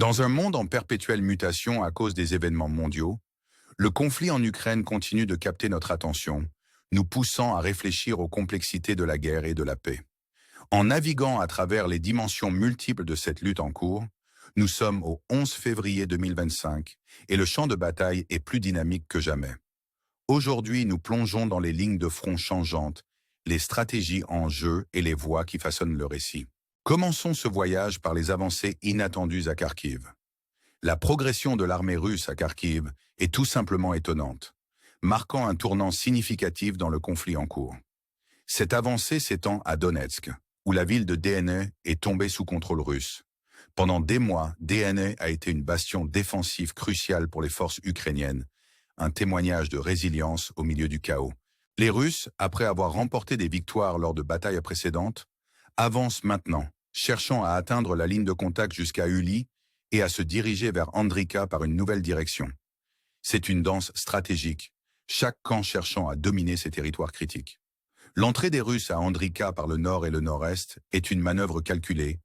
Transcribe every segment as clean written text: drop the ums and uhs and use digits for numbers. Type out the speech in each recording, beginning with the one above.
Dans un monde en perpétuelle mutation à cause des événements mondiaux, le conflit en Ukraine continue de capter notre attention, nous poussant à réfléchir aux complexités de la guerre et de la paix. En naviguant à travers les dimensions multiples de cette lutte en cours, nous sommes au 11 février 2025 et le champ de bataille est plus dynamique que jamais. Aujourd'hui, nous plongeons dans les lignes de front changeantes, les stratégies en jeu et les voies qui façonnent le récit. Commençons ce voyage par les avancées inattendues à Kharkiv. La progression de l'armée russe à Kharkiv est tout simplement étonnante, marquant un tournant significatif dans le conflit en cours. Cette avancée s'étend à Donetsk, où la ville de Dne est tombée sous contrôle russe. Pendant des mois, Dne a été une bastion défensive cruciale pour les forces ukrainiennes, un témoignage de résilience au milieu du chaos. Les Russes, après avoir remporté des victoires lors de batailles précédentes, avancent maintenant, cherchant à atteindre la ligne de contact jusqu'à Uli et à se diriger vers Andrika par une nouvelle direction. C'est une danse stratégique, chaque camp cherchant à dominer ses territoires critiques. L'entrée des Russes à Andrika par le nord et le nord-est est une manœuvre calculée,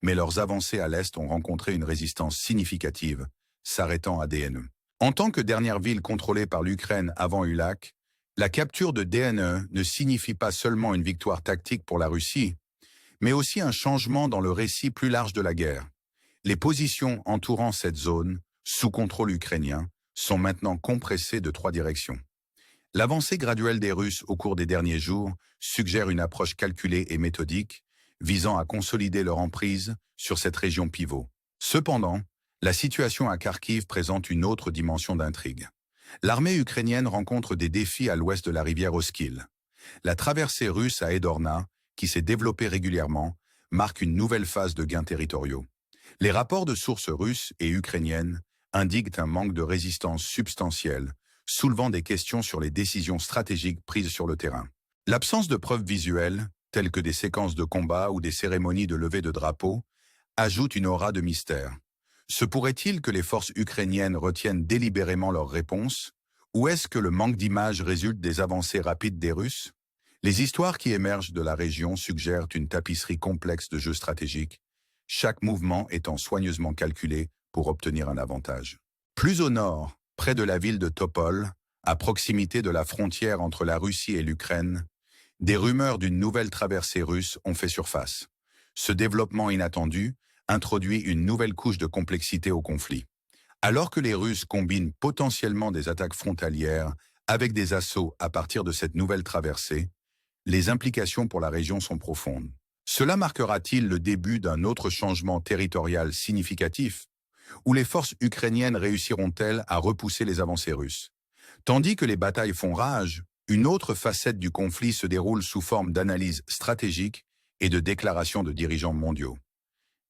mais leurs avancées à l'est ont rencontré une résistance significative, s'arrêtant à Dne. En tant que dernière ville contrôlée par l'Ukraine avant Ulak, la capture de Dne ne signifie pas seulement une victoire tactique pour la Russie, mais aussi un changement dans le récit plus large de la guerre. Les positions entourant cette zone, sous contrôle ukrainien, sont maintenant compressées de 3 directions. L'avancée graduelle des Russes au cours des derniers jours suggère une approche calculée et méthodique, visant à consolider leur emprise sur cette région pivot. Cependant, la situation à Kharkiv présente une autre dimension d'intrigue. L'armée ukrainienne rencontre des défis à l'ouest de la rivière Oskil. La traversée russe à Edorna, qui s'est développée régulièrement, marque une nouvelle phase de gains territoriaux. Les rapports de sources russes et ukrainiennes indiquent un manque de résistance substantielle, soulevant des questions sur les décisions stratégiques prises sur le terrain. L'absence de preuves visuelles, telles que des séquences de combat ou des cérémonies de levée de drapeaux, ajoute une aura de mystère. Se pourrait-il que les forces ukrainiennes retiennent délibérément leur réponse, ou est-ce que le manque d'images résulte des avancées rapides des Russes? Les histoires qui émergent de la région suggèrent une tapisserie complexe de jeux stratégiques, chaque mouvement étant soigneusement calculé pour obtenir un avantage. Plus au nord, près de la ville de Topol, à proximité de la frontière entre la Russie et l'Ukraine, des rumeurs d'une nouvelle traversée russe ont fait surface. Ce développement inattendu introduit une nouvelle couche de complexité au conflit. Alors que les Russes combinent potentiellement des attaques frontalières avec des assauts à partir de cette nouvelle traversée, les implications pour la région sont profondes. Cela marquera-t-il le début d'un autre changement territorial significatif, où les forces ukrainiennes réussiront-elles à repousser les avancées russes? Tandis que les batailles font rage, une autre facette du conflit se déroule sous forme d'analyse stratégique et de déclarations de dirigeants mondiaux.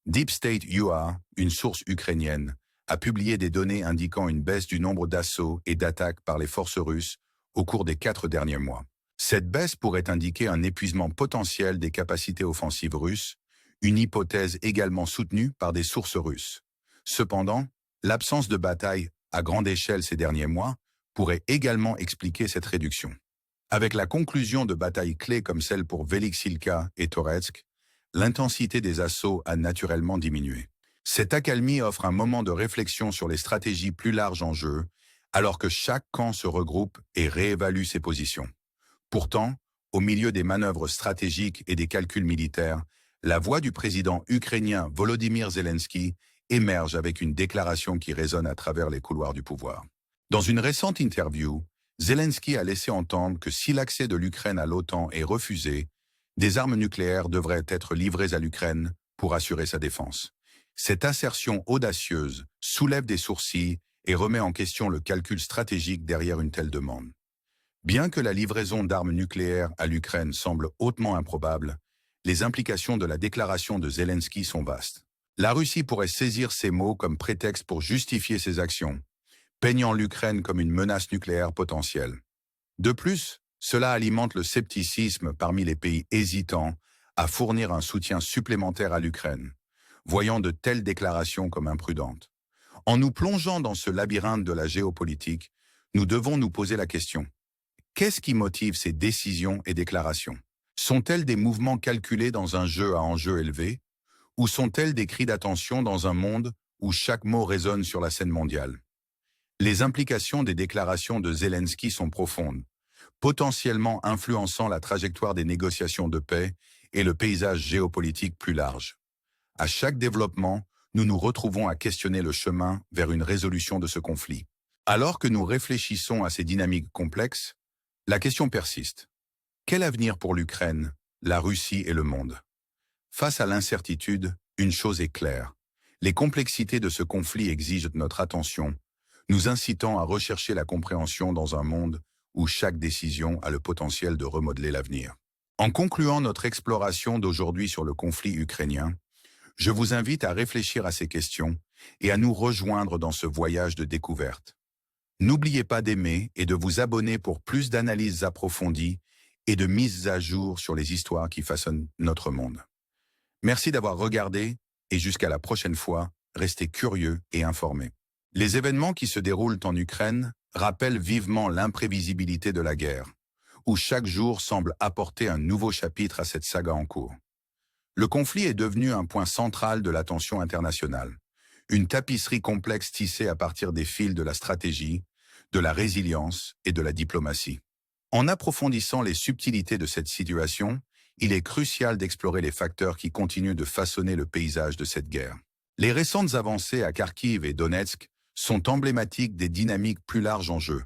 Deep State UA, une source ukrainienne, a publié des données indiquant une baisse du nombre d'assauts et d'attaques par les forces russes au cours des 4 derniers mois. Cette baisse pourrait indiquer un épuisement potentiel des capacités offensives russes, une hypothèse également soutenue par des sources russes. Cependant, l'absence de bataille à grande échelle ces derniers mois pourrait également expliquer cette réduction. Avec la conclusion de batailles clés comme celles pour Veliksilka et Toretsk, l'intensité des assauts a naturellement diminué. Cette accalmie offre un moment de réflexion sur les stratégies plus larges en jeu, alors que chaque camp se regroupe et réévalue ses positions. Pourtant, au milieu des manœuvres stratégiques et des calculs militaires, la voix du président ukrainien Volodymyr Zelensky émerge avec une déclaration qui résonne à travers les couloirs du pouvoir. Dans une récente interview, Zelensky a laissé entendre que si l'accès de l'Ukraine à l'OTAN est refusé, des armes nucléaires devraient être livrées à l'Ukraine pour assurer sa défense. Cette assertion audacieuse soulève des sourcils et remet en question le calcul stratégique derrière une telle demande. Bien que la livraison d'armes nucléaires à l'Ukraine semble hautement improbable, les implications de la déclaration de Zelensky sont vastes. La Russie pourrait saisir ces mots comme prétexte pour justifier ses actions, peignant l'Ukraine comme une menace nucléaire potentielle. De plus, cela alimente le scepticisme parmi les pays hésitants à fournir un soutien supplémentaire à l'Ukraine, voyant de telles déclarations comme imprudentes. En nous plongeant dans ce labyrinthe de la géopolitique, nous devons nous poser la question: qu'est-ce qui motive ces décisions et déclarations? Sont-elles des mouvements calculés dans un jeu à enjeu élevé, ou sont-elles des cris d'attention dans un monde où chaque mot résonne sur la scène mondiale. Les implications des déclarations de Zelensky sont profondes, potentiellement influençant la trajectoire des négociations de paix et le paysage géopolitique plus large. À chaque développement, nous nous retrouvons à questionner le chemin vers une résolution de ce conflit. Alors que nous réfléchissons à ces dynamiques complexes, la question persiste. Quel avenir pour l'Ukraine, la Russie et le monde? Face à l'incertitude, une chose est claire. Les complexités de ce conflit exigent notre attention, nous incitant à rechercher la compréhension dans un monde où chaque décision a le potentiel de remodeler l'avenir. En concluant notre exploration d'aujourd'hui sur le conflit ukrainien, je vous invite à réfléchir à ces questions et à nous rejoindre dans ce voyage de découverte. N'oubliez pas d'aimer et de vous abonner pour plus d'analyses approfondies et de mises à jour sur les histoires qui façonnent notre monde. Merci d'avoir regardé et jusqu'à la prochaine fois, restez curieux et informés. Les événements qui se déroulent en Ukraine rappellent vivement l'imprévisibilité de la guerre, où chaque jour semble apporter un nouveau chapitre à cette saga en cours. Le conflit est devenu un point central de l'attention internationale, une tapisserie complexe tissée à partir des fils de la stratégie, de la résilience et de la diplomatie. En approfondissant les subtilités de cette situation, il est crucial d'explorer les facteurs qui continuent de façonner le paysage de cette guerre. Les récentes avancées à Kharkiv et Donetsk sont emblématiques des dynamiques plus larges en jeu.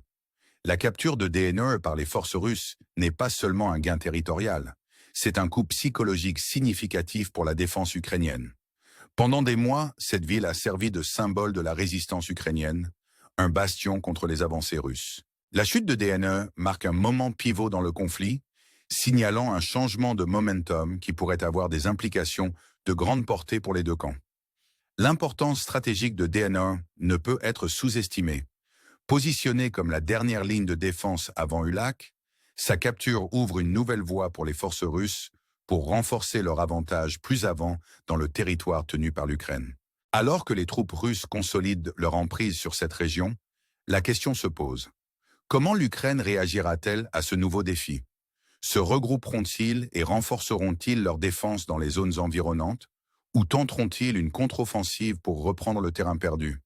La capture de DNE par les forces russes n'est pas seulement un gain territorial, c'est un coup psychologique significatif pour la défense ukrainienne. Pendant des mois, cette ville a servi de symbole de la résistance ukrainienne, un bastion contre les avancées russes. La chute de DNE marque un moment pivot dans le conflit, signalant un changement de momentum qui pourrait avoir des implications de grande portée pour les deux camps. L'importance stratégique de DNE ne peut être sous-estimée. Positionnée comme la dernière ligne de défense avant Ulac, sa capture ouvre une nouvelle voie pour les forces russes pour renforcer leur avantage plus avant dans le territoire tenu par l'Ukraine. Alors que les troupes russes consolident leur emprise sur cette région, la question se pose. Comment l'Ukraine réagira-t-elle à ce nouveau défi? Se regrouperont-ils et renforceront-ils leur défense dans les zones environnantes, ou tenteront-ils une contre-offensive pour reprendre le terrain perdu?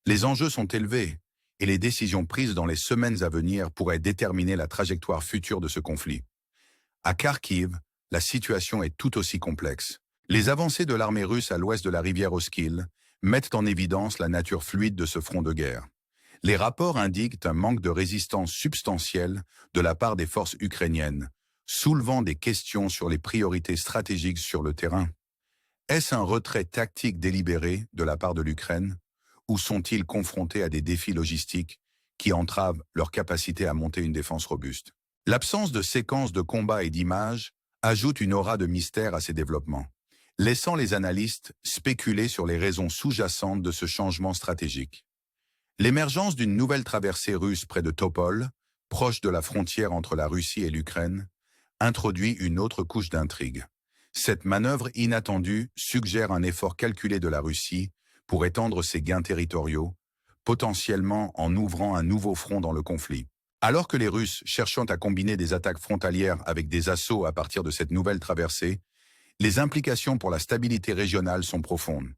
Les enjeux sont élevés, et les décisions prises dans les semaines à venir pourraient déterminer la trajectoire future de ce conflit. À Kharkiv, la situation est tout aussi complexe. Les avancées de l'armée russe à l'ouest de la rivière Oskil mettent en évidence la nature fluide de ce front de guerre. Les rapports indiquent un manque de résistance substantielle de la part des forces ukrainiennes, soulevant des questions sur les priorités stratégiques sur le terrain. Est-ce un retrait tactique délibéré de la part de l'Ukraine, ou sont-ils confrontés à des défis logistiques qui entravent leur capacité à monter une défense robuste? L'absence de séquences de combats et d'images ajoute une aura de mystère à ces développements, laissant les analystes spéculer sur les raisons sous-jacentes de ce changement stratégique. L'émergence d'une nouvelle traversée russe près de Topol, proche de la frontière entre la Russie et l'Ukraine, introduit une autre couche d'intrigue. Cette manœuvre inattendue suggère un effort calculé de la Russie pour étendre ses gains territoriaux, potentiellement en ouvrant un nouveau front dans le conflit. Alors que les Russes cherchant à combiner des attaques frontalières avec des assauts à partir de cette nouvelle traversée, les implications pour la stabilité régionale sont profondes.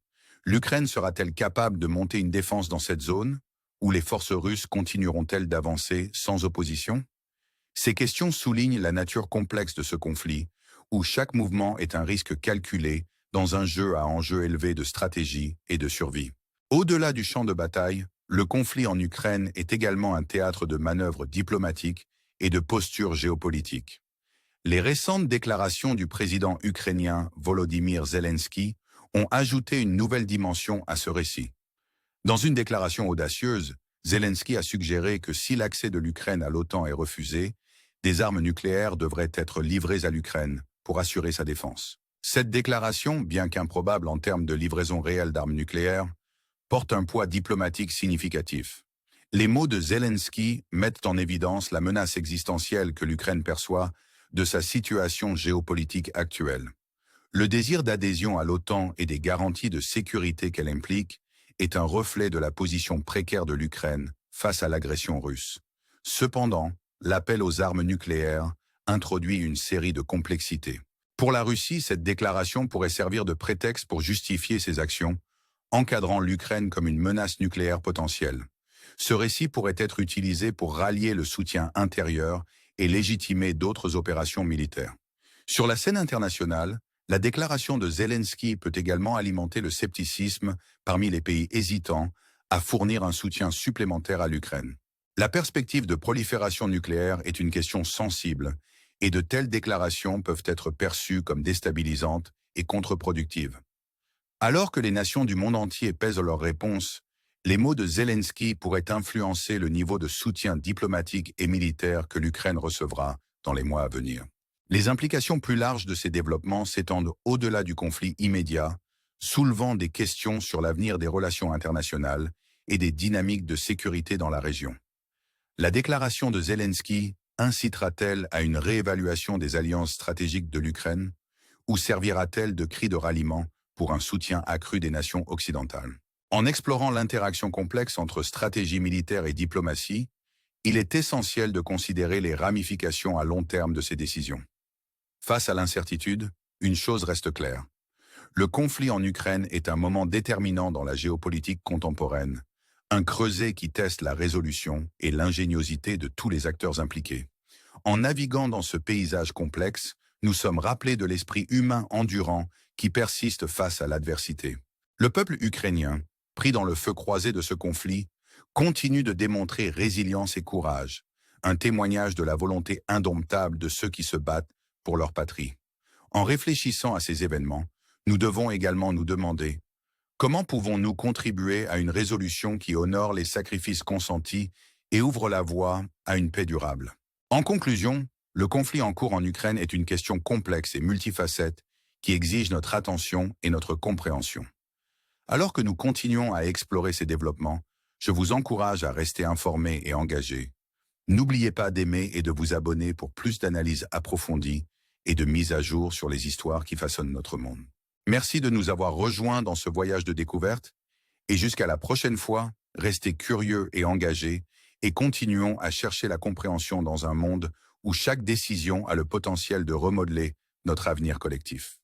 L'Ukraine sera-t-elle capable de monter une défense dans cette zone, ou les forces russes continueront-elles d'avancer sans opposition? Ces questions soulignent la nature complexe de ce conflit, où chaque mouvement est un risque calculé dans un jeu à enjeux élevés de stratégie et de survie. Au-delà du champ de bataille, le conflit en Ukraine est également un théâtre de manœuvres diplomatiques et de postures géopolitiques. Les récentes déclarations du président ukrainien Volodymyr Zelensky ont ajouté une nouvelle dimension à ce récit. Dans une déclaration audacieuse, Zelensky a suggéré que si l'accès de l'Ukraine à l'OTAN est refusé, des armes nucléaires devraient être livrées à l'Ukraine pour assurer sa défense. Cette déclaration, bien qu'improbable en termes de livraison réelle d'armes nucléaires, porte un poids diplomatique significatif. Les mots de Zelensky mettent en évidence la menace existentielle que l'Ukraine perçoit de sa situation géopolitique actuelle. Le désir d'adhésion à l'OTAN et des garanties de sécurité qu'elle implique est un reflet de la position précaire de l'Ukraine face à l'agression russe. Cependant, l'appel aux armes nucléaires introduit une série de complexités. Pour la Russie, cette déclaration pourrait servir de prétexte pour justifier ses actions, encadrant l'Ukraine comme une menace nucléaire potentielle. Ce récit pourrait être utilisé pour rallier le soutien intérieur et légitimer d'autres opérations militaires. Sur la scène internationale, la déclaration de Zelensky peut également alimenter le scepticisme parmi les pays hésitants à fournir un soutien supplémentaire à l'Ukraine. La perspective de prolifération nucléaire est une question sensible, et de telles déclarations peuvent être perçues comme déstabilisantes et contre-productives. Alors que les nations du monde entier pèsent leurs réponses, les mots de Zelensky pourraient influencer le niveau de soutien diplomatique et militaire que l'Ukraine recevra dans les mois à venir. Les implications plus larges de ces développements s'étendent au-delà du conflit immédiat, soulevant des questions sur l'avenir des relations internationales et des dynamiques de sécurité dans la région. La déclaration de Zelensky incitera-t-elle à une réévaluation des alliances stratégiques de l'Ukraine ou servira-t-elle de cri de ralliement pour un soutien accru des nations occidentales? En explorant l'interaction complexe entre stratégie militaire et diplomatie, il est essentiel de considérer les ramifications à long terme de ces décisions. Face à l'incertitude, une chose reste claire. Le conflit en Ukraine est un moment déterminant dans la géopolitique contemporaine, un creuset qui teste la résolution et l'ingéniosité de tous les acteurs impliqués. En naviguant dans ce paysage complexe, nous sommes rappelés de l'esprit humain endurant qui persiste face à l'adversité. Le peuple ukrainien, pris dans le feu croisé de ce conflit, continue de démontrer résilience et courage, un témoignage de la volonté indomptable de ceux qui se battent pour leur patrie. En réfléchissant à ces événements, nous devons également nous demander comment pouvons-nous contribuer à une résolution qui honore les sacrifices consentis et ouvre la voie à une paix durable. En conclusion, le conflit en cours en Ukraine est une question complexe et multifacette qui exige notre attention et notre compréhension. Alors que nous continuons à explorer ces développements, je vous encourage à rester informés et engagés. N'oubliez pas d'aimer et de vous abonner pour plus d'analyses approfondies et de mise à jour sur les histoires qui façonnent notre monde. Merci de nous avoir rejoints dans ce voyage de découverte et jusqu'à la prochaine fois, restez curieux et engagés et continuons à chercher la compréhension dans un monde où chaque décision a le potentiel de remodeler notre avenir collectif.